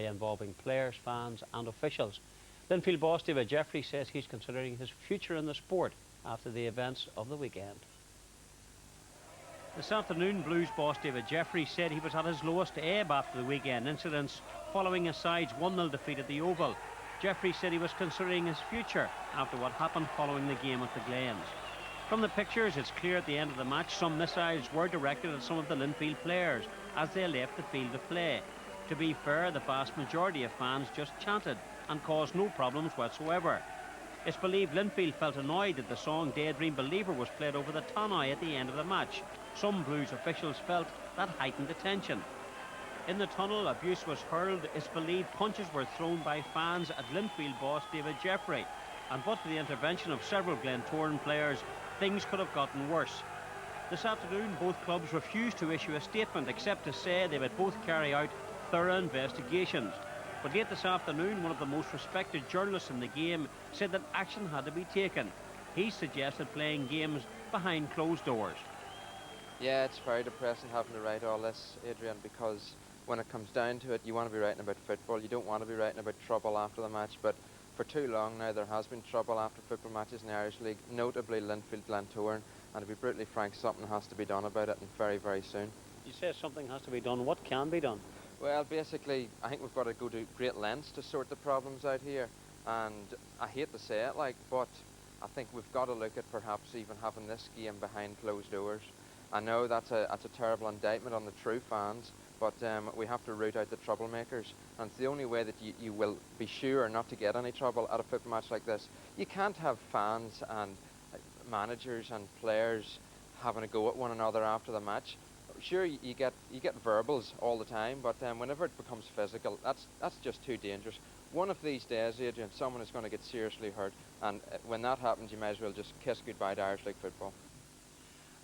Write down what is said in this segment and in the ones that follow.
involving players, fans and officials. Linfield boss David Jeffrey says he's considering his future in the sport after the events of the weekend. This afternoon, Blues boss David Jeffrey said he was at his lowest ebb after the weekend incidents following his side's 1-0 defeat at the Oval. Jeffrey said he was considering his future after what happened following the game at the Glens. From the pictures, it's clear at the end of the match some missiles were directed at some of the Linfield players as they left the field of play. To be fair, the vast majority of fans just chanted and caused no problems whatsoever. It's believed Linfield felt annoyed that the song Daydream Believer was played over the tannoy at the end of the match. Some Blues officials felt that heightened the tension. In the tunnel, abuse was hurled. It's believed punches were thrown by fans at Linfield boss David Jeffrey. And but for the intervention of several Glentoran players, things could have gotten worse. This afternoon, both clubs refused to issue a statement except to say they would both carry out thorough investigations. But late this afternoon, one of the most respected journalists in the game said that action had to be taken. He suggested playing games behind closed doors. Yeah, it's very depressing having to write all this, Adrian, because when it comes down to it, you want to be writing about football. You don't want to be writing about trouble after the match, but for too long now there has been trouble after football matches in the Irish League, notably Linfield, Glentoran, and to be brutally frank, something has to be done about it, and very, very soon. You say something has to be done. What can be done? Well, basically, I think we've got to go to great lengths to sort the problems out here, and I hate to say it, but I think we've got to look at perhaps even having this game behind closed doors. I know that's a terrible indictment on the true fans, but we have to root out the troublemakers, and it's the only way that you will be sure not to get any trouble at a football match like this. You can't have fans and managers and players having a go at one another after the match. Sure, you get verbals all the time, but whenever it becomes physical, that's just too dangerous. One of these days, Adrian, someone is going to get seriously hurt, and when that happens, you may as well just kiss goodbye to Irish League football.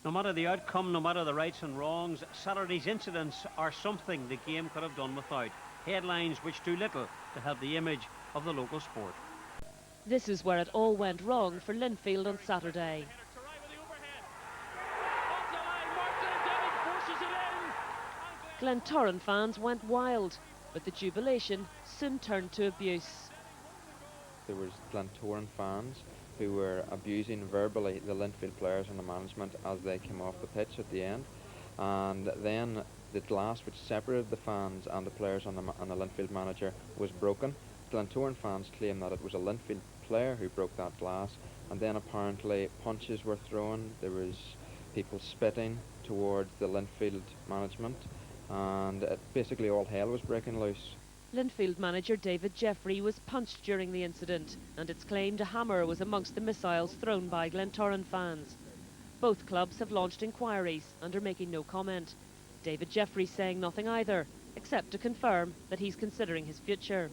No matter the outcome, no matter the rights and wrongs, Saturday's incidents are something the game could have done without. Headlines which do little to help the image of the local sport. This is where it all went wrong for Linfield on Saturday. Glentoran fans went wild, but the jubilation soon turned to abuse. There was Glentoran fans who were abusing verbally the Linfield players and the management as they came off the pitch at the end, and then the glass which separated the fans and the players and the Linfield manager was broken. Glentoran fans claim that it was a Linfield player who broke that glass, and then apparently punches were thrown. There was people spitting towards the Linfield management, and basically all hell was breaking loose. Linfield manager David Jeffrey was punched during the incident, and it's claimed a hammer was amongst the missiles thrown by Glentoran fans. Both clubs have launched inquiries and are making no comment. David Jeffrey saying nothing either, except to confirm that he's considering his future.